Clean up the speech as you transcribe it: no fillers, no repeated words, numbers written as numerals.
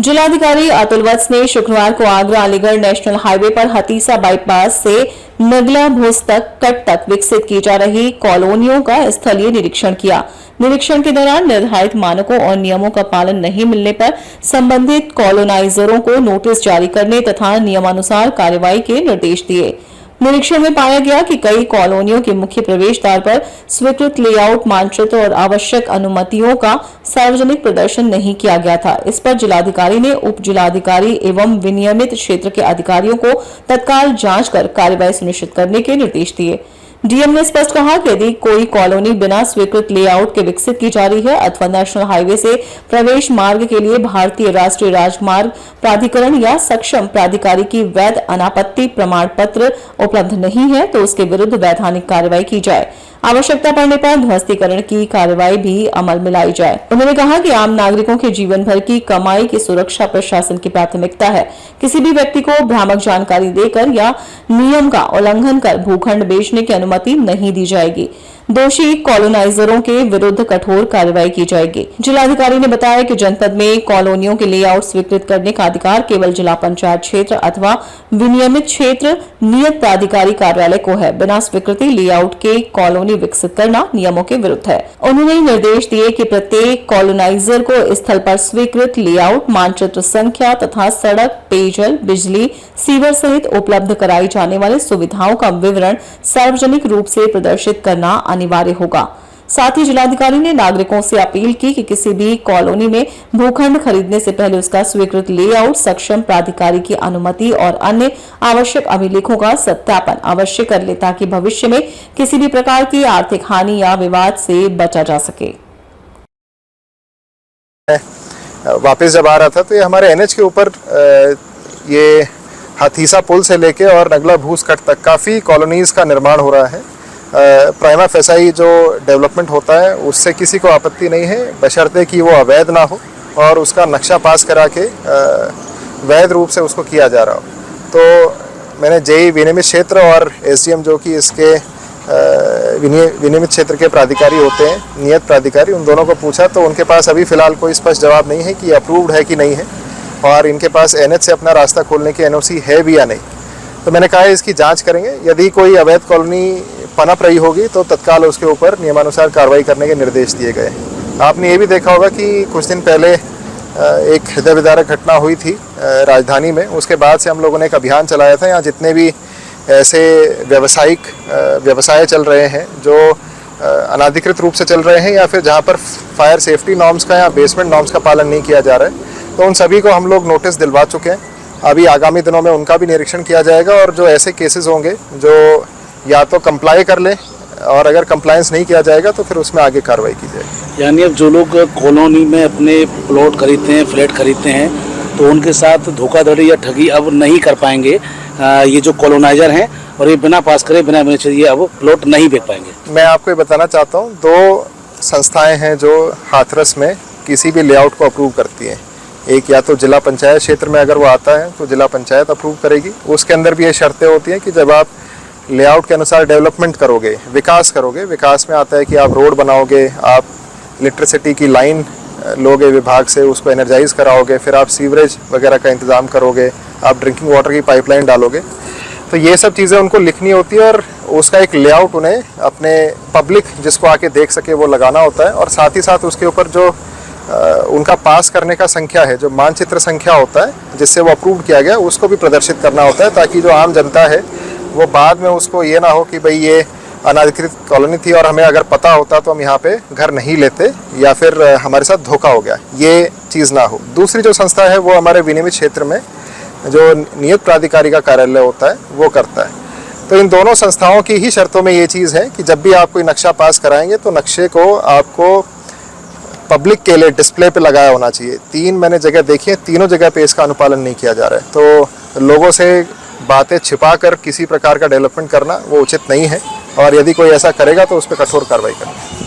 जिलाधिकारी अतुल वत्स ने शुक्रवार को आगरा अलीगढ़ नेशनल हाईवे पर हतीसा बाईपास से नगला भूस तक कट तक विकसित की जा रही कॉलोनियों का स्थलीय निरीक्षण किया। निरीक्षण के दौरान निर्धारित मानकों और नियमों का पालन नहीं मिलने पर संबंधित कॉलोनाइजरों को नोटिस जारी करने तथा नियमानुसार कार्रवाई के निर्देश दिए। निरीक्षण में पाया गया कि कई कॉलोनियों के मुख्य प्रवेश द्वार पर स्वीकृत लेआउट मानचित्र और आवश्यक अनुमतियों का सार्वजनिक प्रदर्शन नहीं किया गया था। इस पर जिलाधिकारी ने उप जिलाधिकारी एवं विनियमित क्षेत्र के अधिकारियों को तत्काल जांच कर कार्रवाई सुनिश्चित करने के निर्देश दिए। डीएम ने स्पष्ट कहा कि यदि कोई कॉलोनी बिना स्वीकृत लेआउट के विकसित की जा रही है अथवा नेशनल हाईवे से प्रवेश मार्ग के लिए भारतीय राष्ट्रीय राजमार्ग प्राधिकरण या सक्षम प्राधिकारी की वैध अनापत्ति प्रमाण पत्र उपलब्ध नहीं है तो उसके विरुद्ध वैधानिक कार्रवाई की जाए। आवश्यकता पड़ने पर ध्वस्तीकरण की कार्रवाई भी अमल में लाई जाए। उन्होंने कहा कि आम नागरिकों के जीवन भर की कमाई की सुरक्षा प्रशासन की प्राथमिकता है। किसी भी व्यक्ति को भ्रामक जानकारी देकर या नियम का उल्लंघन कर भूखंड बेचने की अनुमति नहीं दी जाएगी। दोषी कॉलोनाइजरों के विरुद्ध कठोर कार्रवाई की जाएगी। जिलाधिकारी ने बताया कि जनपद में कॉलोनियों के लेआउट स्वीकृत करने का अधिकार केवल जिला पंचायत क्षेत्र अथवा विनियमित क्षेत्र नियत प्राधिकारी कार्यालय को है। बिना स्वीकृति लेआउट के कॉलोनी विकसित करना नियमों के विरुद्ध है। उन्होंने निर्देश दिए कि प्रत्येक कॉलोनाइजर को स्थल पर स्वीकृत लेआउट मानचित्र संख्या तथा सड़क, पेयजल, बिजली, सीवर सहित उपलब्ध कराई जाने वाली सुविधाओं का विवरण सार्वजनिक रूप से प्रदर्शित करना अनिवार्य होगा। साथ ही जिलाधिकारी ने नागरिकोों से अपील की कि किसी भी कॉलोनी में भूखंड खरीदने से पहले उसका स्वीकृत लेआउट सक्षम प्राधिकारी की अनुमति और अन्य आवश्यक अभिलेखों का सत्यापन अवश्य कर ले ताकि भविष्य में किसी भी प्रकार की आर्थिक हानि या विवाद से बचा जा सके। वापस जब आ रहा था तो ये हमारे एनएच के ऊपर ये हथीसा पुल से लेके और नगला भूस कट तक काफ़ी कॉलोनीज़ का निर्माण हो रहा है। प्राइमा फेसाई जो डेवलपमेंट होता है उससे किसी को आपत्ति नहीं है, बशर्ते कि वो अवैध ना हो और उसका नक्शा पास करा के वैध रूप से उसको किया जा रहा हो। तो मैंने जेई विनियमित क्षेत्र और एसडीएम जो कि इसके विनियमित क्षेत्र के प्राधिकारी होते हैं, नियत प्राधिकारी, उन दोनों को पूछा तो उनके पास अभी फ़िलहाल कोई स्पष्ट जवाब नहीं है कि अप्रूव्ड है कि नहीं है और इनके पास एनएच से अपना रास्ता खोलने की एनओसी है भी या नहीं। तो मैंने कहा इसकी जांच करेंगे। यदि कोई अवैध कॉलोनी पनप रही होगी तो तत्काल उसके ऊपर नियमानुसार कार्रवाई करने के निर्देश दिए गए। आपने ये भी देखा होगा कि कुछ दिन पहले एक हृदय विदारक घटना हुई थी राजधानी में। उसके बाद से हम लोगों ने एक अभियान चलाया था। यहाँ जितने भी ऐसे व्यवसाय चल रहे हैं जो अनाधिकृत रूप से चल रहे हैं या फिर जहाँ पर फायर सेफ्टी नॉर्म्स का या बेसमेंट नॉर्म्स का पालन नहीं किया जा रहा है, तो उन सभी को हम लोग नोटिस दिलवा चुके हैं। अभी आगामी दिनों में उनका भी निरीक्षण किया जाएगा और जो ऐसे केसेस होंगे जो या तो कंप्लाई कर ले और अगर कंप्लायंस नहीं किया जाएगा तो फिर उसमें आगे कार्रवाई की जाएगी। यानी अब जो लोग कॉलोनी में अपने प्लॉट खरीदते हैं, फ्लैट खरीदते हैं, तो उनके साथ धोखाधड़ी या ठगी अब नहीं कर पाएंगे ये जो कॉलोनाइजर हैं, और ये बिना पास करे बिना ये अब प्लॉट नहीं बेच पाएंगे। मैं आपको ये बताना चाहता हूँ, दो संस्थाएँ हैं जो हाथरस में किसी भी लेआउट को अप्रूव करती हैं। एक या तो जिला पंचायत क्षेत्र में अगर वो आता है तो जिला पंचायत अप्रूव करेगी। उसके अंदर भी ये शर्तें होती हैं कि जब आप लेआउट के अनुसार डेवलपमेंट करोगे, विकास करोगे, विकास में आता है कि आप रोड बनाओगे, आप इलेक्ट्रिसिटी की लाइन लोगे विभाग से, उसको एनर्जाइज कराओगे, फिर आप सीवरेज वगैरह का इंतज़ाम करोगे, आप ड्रिंकिंग वाटर की पाइपलाइन डालोगे। तो ये सब चीज़ें उनको लिखनी होती है और उसका एक लेआउट उन्हें अपने पब्लिक जिसको आके देख सके वो लगाना होता है। और साथ ही साथ उसके ऊपर जो उनका पास करने का संख्या है, जो मानचित्र संख्या होता है जिससे वो अप्रूव किया गया, उसको भी प्रदर्शित करना होता है ताकि जो आम जनता है वो बाद में उसको ये ना हो कि भाई ये अनाधिकृत कॉलोनी थी और हमें अगर पता होता तो हम यहाँ पे घर नहीं लेते या फिर हमारे साथ धोखा हो गया, ये चीज़ ना हो। दूसरी जो संस्था है वो हमारे विनियमित क्षेत्र में जो नियत प्राधिकारी का कार्यालय होता है वो करता है। तो इन दोनों संस्थाओं की ही शर्तों में ये चीज़ है कि जब भी आप कोई नक्शा पास कराएंगे तो नक्शे को आपको पब्लिक के लिए डिस्प्ले पे लगाया होना चाहिए। 3 मैंने जगह देखी है, तीनों जगह पे इसका अनुपालन नहीं किया जा रहा है। तो लोगों से बातें छिपा कर किसी प्रकार का डेवलपमेंट करना वो उचित नहीं है और यदि कोई ऐसा करेगा तो उस पर कठोर कार्रवाई करना।